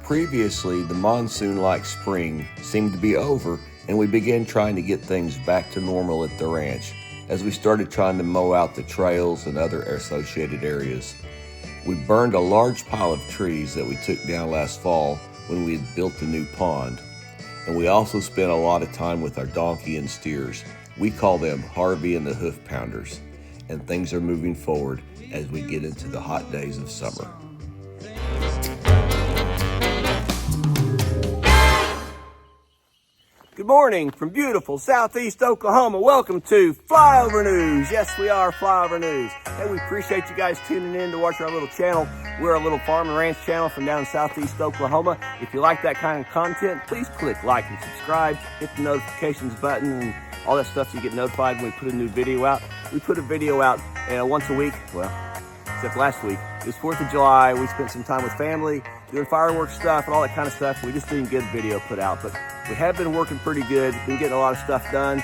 Previously, the monsoon-like spring seemed to be over, and we began trying to get things back to normal at the ranch as we started trying to mow out the trails and other associated areas. We burned a large pile of trees that we took down last fall when we had built the new pond, and we also spent a lot of time with our donkey and steers. We call them Harvey and the Hoof Pounders, and things are moving forward as we get into the hot days of summer. Good morning from beautiful southeast Oklahoma. Welcome to Flyover News. Yes, we are Flyover News. Hey, we appreciate you guys tuning in to watch our little channel. We're a little farm and ranch channel from down in southeast Oklahoma. If you like that kind of content, please click like and subscribe. Hit the notifications button and all that stuff so you get notified when we put a new video out. We put a video out once a week, well, except last week. It was 4th of July. We spent some time with family, doing fireworks stuff and all that kind of stuff. We just didn't get a video put out, but we have been working pretty good. Been getting a lot of stuff done.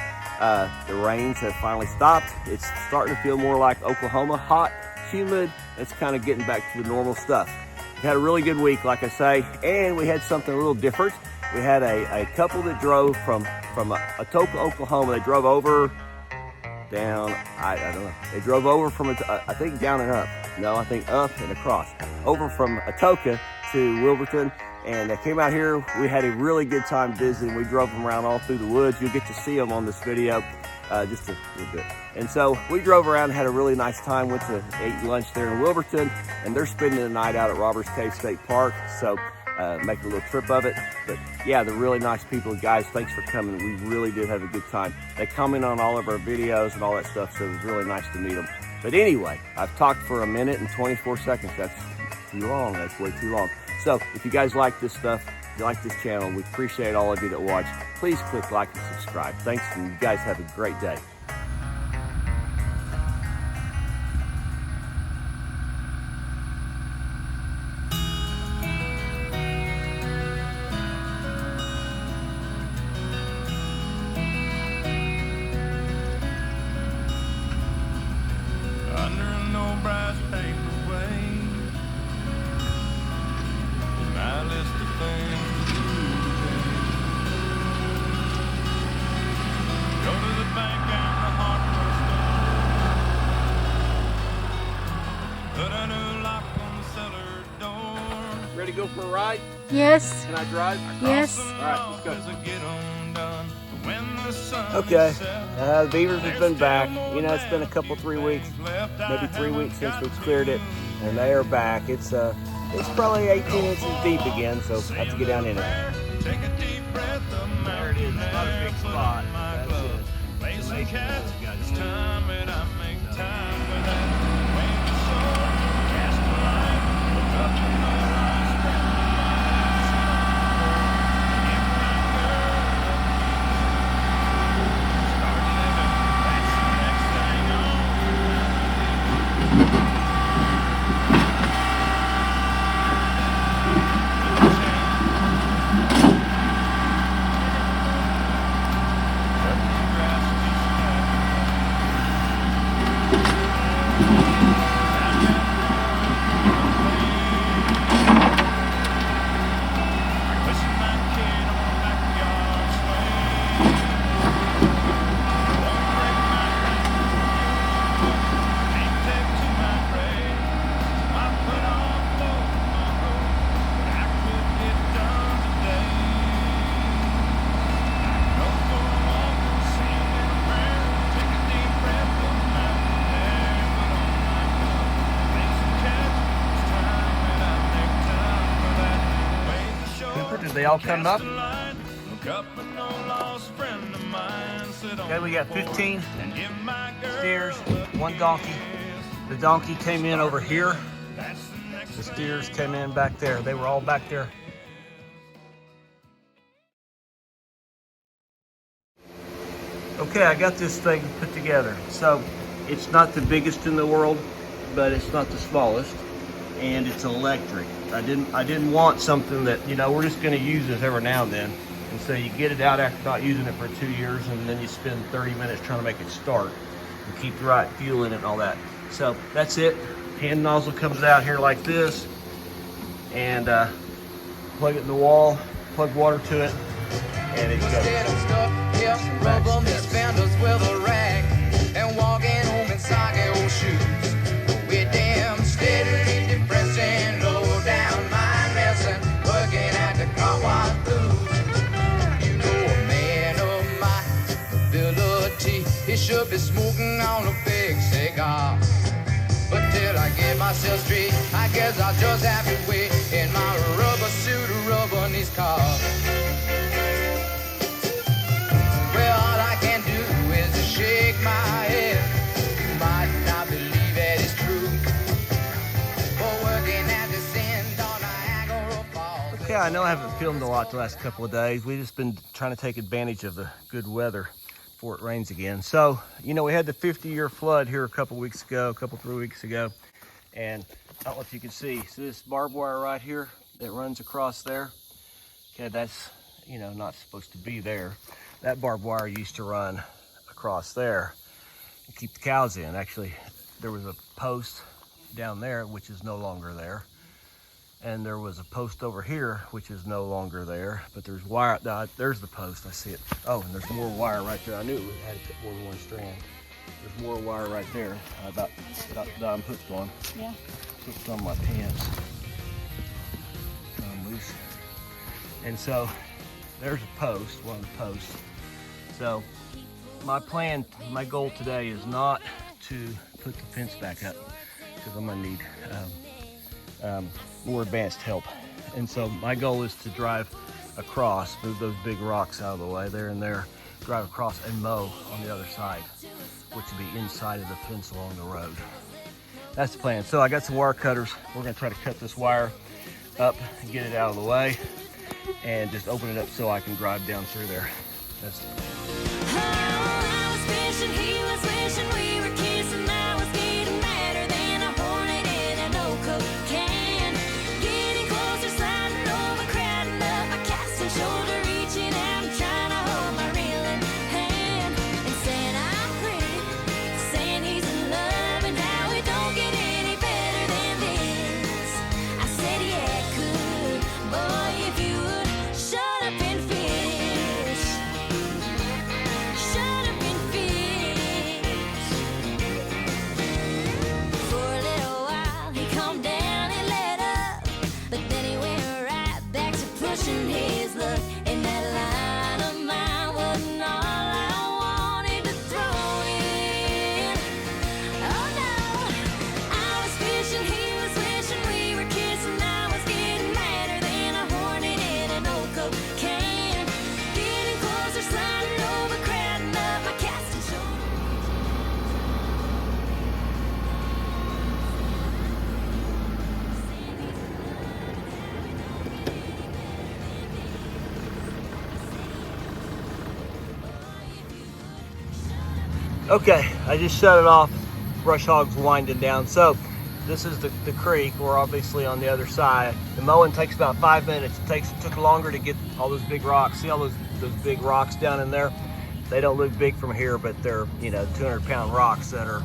The rains have finally stopped. It's starting to feel more like Oklahoma, hot, humid. It's kind of getting back to the normal stuff. We had a really good week, like I say, and we had something a little different. We had a couple that drove from Atoka, Oklahoma. They drove over down, I don't know. They drove over from, I think down and up. No, I think up and across. Over from Atoka to Wilburton. And they came out here. We had a really good time visiting. We drove them around all through the woods. You'll get to see them on this video just a little bit. And so we drove around and had a really nice time. Went to ate lunch there in Wilburton, and they're spending the night out at Robbers Cave State Park. So make a little trip of it. But yeah, they're really nice people. Guys, thanks for coming. We really did have a good time. They comment on all of our videos and all that stuff, so it was really nice to meet them. But anyway, I've talked for a minute and 24 seconds. That's too long. That's way too long. So if you guys like this stuff, if you like this channel, we appreciate all of you that watch. Please click like and subscribe. Thanks, and you guys have a great day. Ready to go for a ride? Yes. Can I drive? Yes. All right, let's go. Okay, the beavers have been back. You know, it's been a couple, 3 weeks, maybe 3 weeks since we've cleared it, and they are back. It's probably 18 inches deep again, so I have to get down in it. There it is. Not a big spot. That's it. Amazing. Did they all come up? Okay, we got 15 steers, 1 donkey. The donkey came in over here. The steers came in back there. They were all back there. Okay, I got this thing put together. So it's not the biggest in the world, but it's not the smallest, and it's electric. I didn't want something that, you know, we're just going to use this every now and then. And so you get it out after not using it for 2 years, and then you spend 30 minutes trying to make it start and keep the right fuel in it and all that. So that's it. Hand nozzle comes out here like this, and plug it in the wall, plug water to it, and it goes. Rub on these fenders with a rag and walking home in soggy old shoes. We're damn steadily depressing, low down mind messing, working at the car wash blues. You know, a man of my ability, he should be smoking on a big cigar. But till I get myself straight, I guess I'll just have to wait in my rubber suit, rubbing these cars. Well, all I can do is to shake my head. You might not believe it is true. For working at this end on Niagara Falls. Okay, I know I haven't filmed a lot the last couple of days. We've just been trying to take advantage of the good weather before it rains again. So, you know, we had the 50-year flood here a couple 3 weeks ago. And I don't know if you can see this barbed wire right here that runs across there. Okay, that's, you know, not supposed to be there. That barbed wire used to run across there and keep the cows in. Actually, there was a post down there, which is no longer there. And there was a post over here, which is no longer there. But there's wire, there's the post, I see it. Oh, and there's more wire right there. I knew it had more than one strand. There's more wire right there. About I'm hooked on. Yeah. Hooked on my pants. I'm loose. And so there's a post, one of the posts. So my goal today is not to put the fence back up because I'm gonna need more advanced help. And so my goal is to drive across, move those big rocks out of the way there and there, drive across and mow on the other side, which would be inside of the fence along the road. That's the plan. So I got some wire cutters. We're gonna try to cut this wire up and get it out of the way and just open it up so I can drive down through there. That's the plan. I was fishing, he was wishing we were kissing. I was getting madder than a hornet in an old Coke can. Getting closer, sliding over, crowding up my casting shoulder, reaching out and trying to hold my reeling hand. And saying I'm pretty, saying he's in love and how it don't get any better than this. I said yeah, it could, boy, if you would shut up and fish. Shut up and fish. For a little while he calmed down and let up, but then he went right back to pushing his luck. And that line of mine wasn't all I wanted to throw in. Oh no, I was fishing, he was wishing we were kissing. I was getting madder than a hornet in an old Coke can. Getting closer, sliding over, crowding up my casting shoulder. Okay, I just shut it off. Brush hog's winding down. So this is the creek. We're obviously on the other side. The mowing takes about 5 minutes. It took longer to get all those big rocks. See all those big rocks down in there? They don't look big from here, but they're, you know, 200-pound rocks that are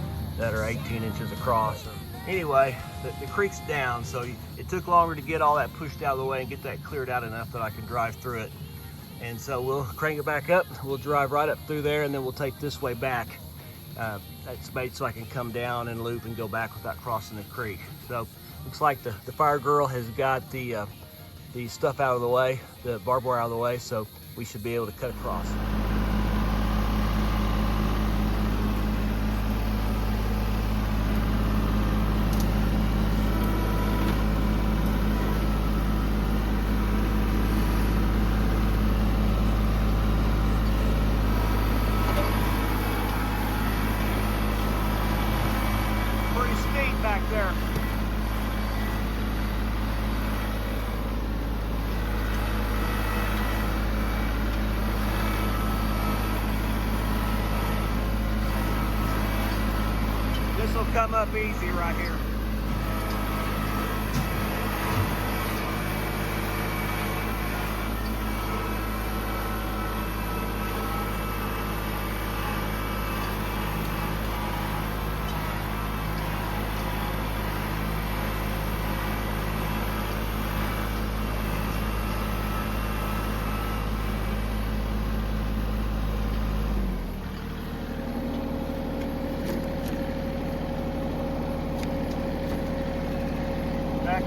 18 inches across. So anyway, the creek's down, so it took longer to get all that pushed out of the way and get that cleared out enough that I can drive through it. And so we'll crank it back up. We'll drive right up through there, and then we'll take this way back. That's made so I can come down and loop and go back without crossing the creek. So looks like the fire girl has got the stuff out of the way, the barbed wire out of the way, so we should be able to cut across. Pretty steep back there. This will come up easy right here.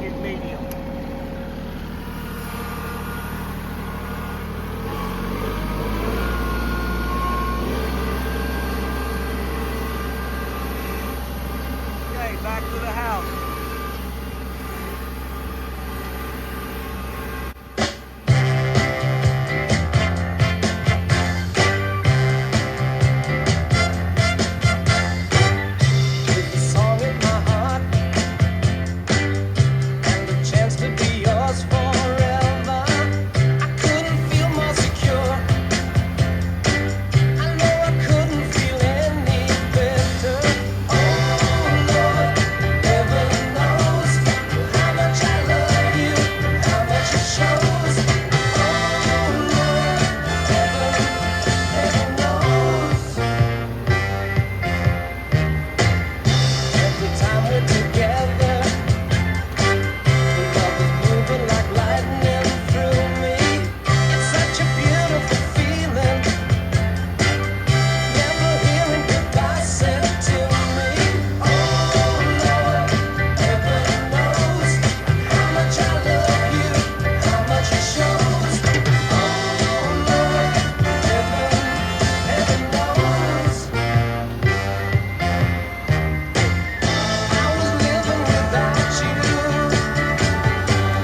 get medium. Okay, back to the house. With a song in my heart and a chance to be yours forever, I couldn't feel more secure. I know I couldn't feel any better. Oh Lord, heaven knows how much I love you, how much it shows. Oh Lord, heaven knows. Every time we're together, the love is moving like lightning through me. It's such a beautiful feeling, never hearing goodbye said to me. Oh Lord, heaven knows how much I love you, how much it shows. Oh Lord, heaven knows. I was living without you,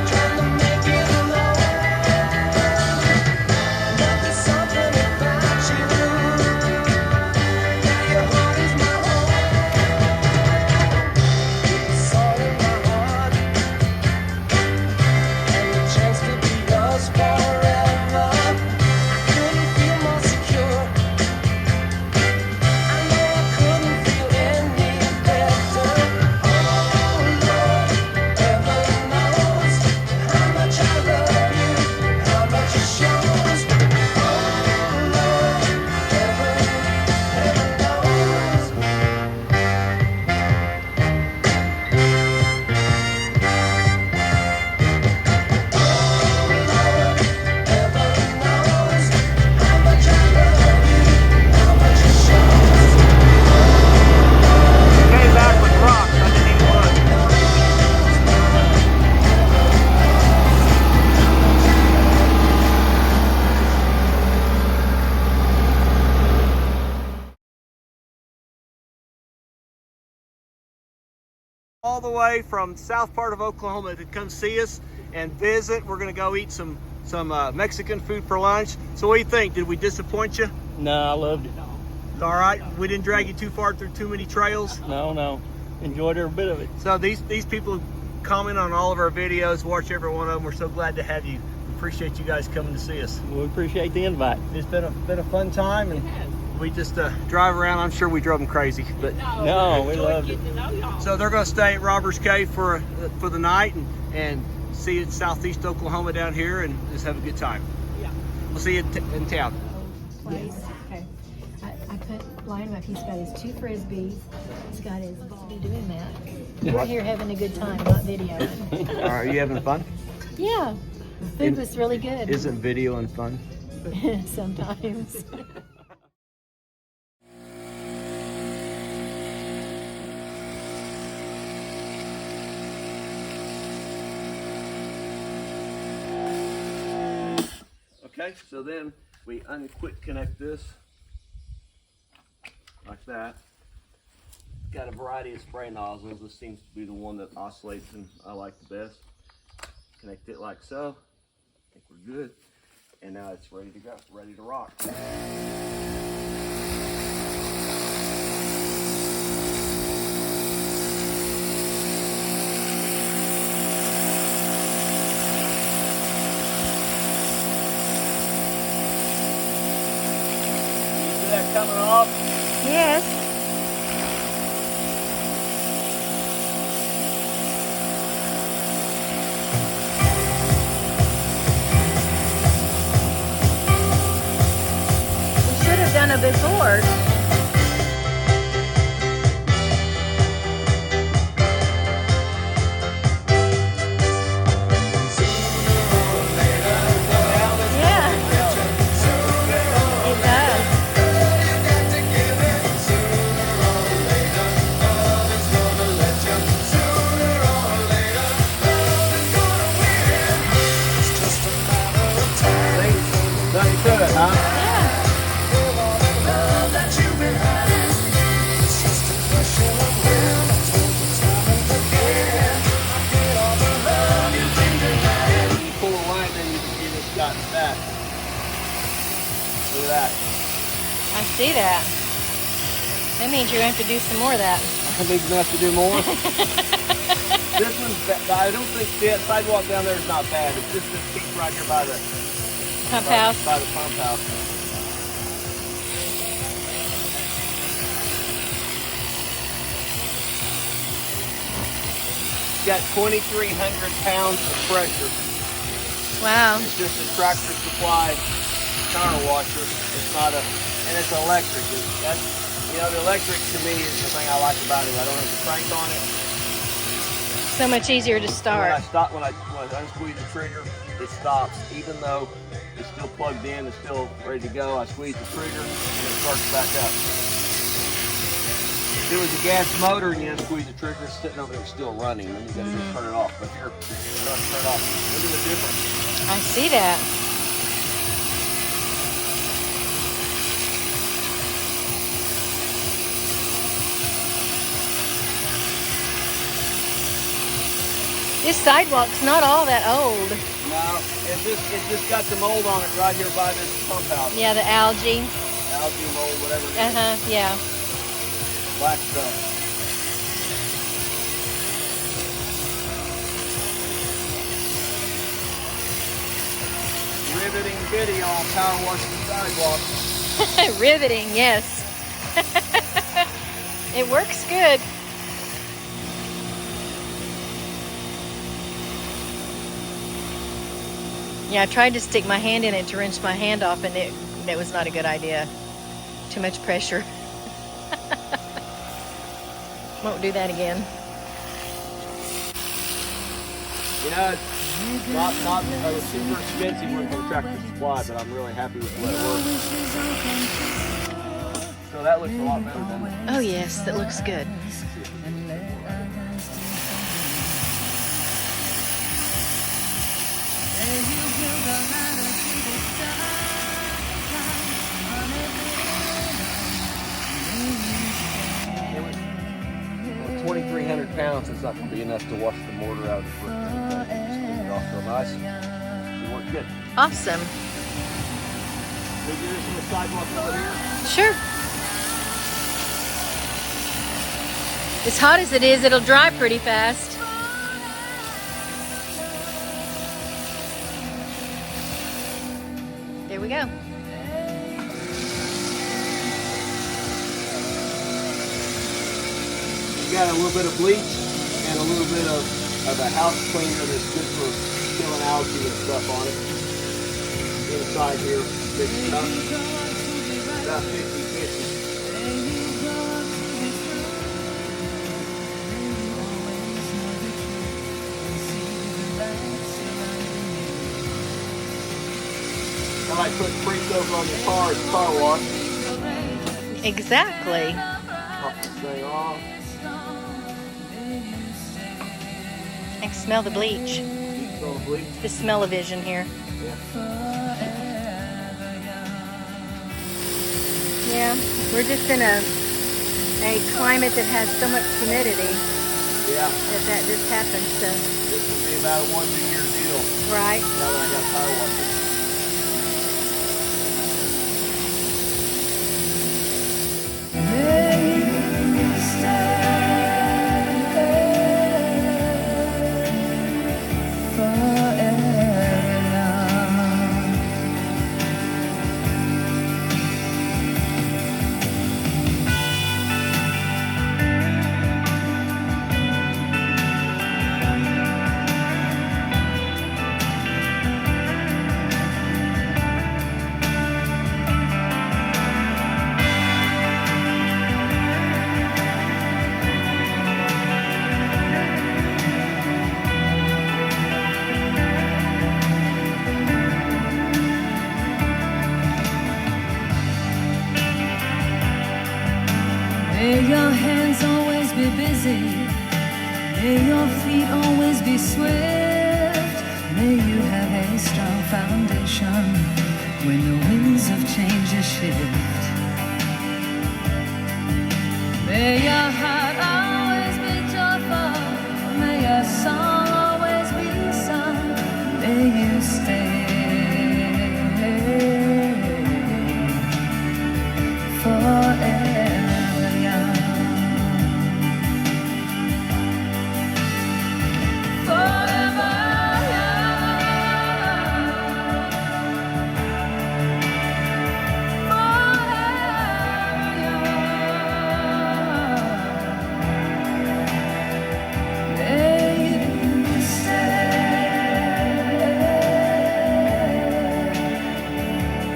trying to make it alone. But there's something about you. Now your heart is my home. With a song in my heart and the chance to be yours forever, I couldn't feel more secure. I know I couldn't feel any better. Oh Lord, heaven knows how much I love you, how much it shows. Oh Lord, heaven knows. Heaven knows how much I love you, how much it shows. Came back with rocks. I didn't even look. All the way from south part of Oklahoma to come see us and visit. We're gonna go eat some Mexican food for lunch. So what do you think? Did we disappoint you? No, I loved it. All right, we didn't drag you too far through too many trails. No. Enjoyed every bit of it. So these people comment on all of our videos, watch every one of them. We're so glad to have you. We appreciate you guys coming to see us. We appreciate the invite. It's been a fun time, and we just drive around. I'm sure we drove them crazy, but No, we loved it. so they're going to stay at Robbers Cave for the night and see it Southeast Oklahoma down here and just have a good time. Yeah. We'll see you in town. Place. Okay. I put line him up. He's got his 2 frisbees. He's got his ball. Be doing that. We're here having a good time, not videoing. Are you having fun? Yeah. Food was really good. Isn't videoing fun? Sometimes. Okay, so then we unquick connect this like that. Got a variety of spray nozzles. This seems to be the one that oscillates and I like the best. Connect it like so. I think we're good. And now it's ready to go, ready to rock. See that coming off? Yes. We should have done it before. Yeah. It does. Look at that. I see that. That means you're going to have to do some more of that. I think we have to do more. This one's, I don't think the sidewalk down there is not bad. It's just this piece right here by the Pump house. By the pump house. It's got 2,300 pounds of pressure. Wow. It's just a tractor supply power washer. It's not a, and it's electric. That's, you know, the electric to me is the thing I like about it. I don't have to crank on it. So much easier to start. When I unsqueeze the trigger, it stops. Even though it's still plugged in, it's still ready to go. I squeeze the trigger and it starts back up. If it was a gas motor and you unsqueeze the trigger, it's sitting over there still running. Then you gotta just turn it off. But here, turn it off. Look at the difference. I see that. This sidewalk's not all that old. No, it just got the mold on it right here by this pump house. Yeah, the algae. Algae mold, whatever it is. Yeah. Black stuff. Riveting video on power washing the sidewalk. Riveting, yes. It works good. Yeah, I tried to stick my hand in it to rinse my hand off, and that was not a good idea. Too much pressure. Won't do that again. You know, it's not a super expensive one from Tractor Supply, but I'm really happy with the way it works. So that looks a lot better, doesn't it? Oh yes, that looks good. It was 2,300 pounds. It's not going to be enough to wash the mortar out of the brick. Just clean it off real nice. It worked good. Awesome. We do this on the sidewalk over here. Sure. As hot as it is, it'll dry pretty fast. There we go. You got a little bit of bleach and a little bit of a house cleaner that's good for killing algae and stuff on it. Inside here, mix it up. About 50-50. I like put pre-soak on your car wash. Exactly. Pop this thing off. I can smell the bleach. Smell the bleach. The smell-o-vision here. Yeah, we're just in a climate that has so much humidity Yeah. that just happens to. This will be about a 1-2 year deal. Right. Now that I got power washing. May your hands always be busy. May your feet always be swift. May you have a strong foundation when the winds of change shift. May your heart always be joyful. May your song always be sung. May you stay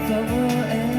forever.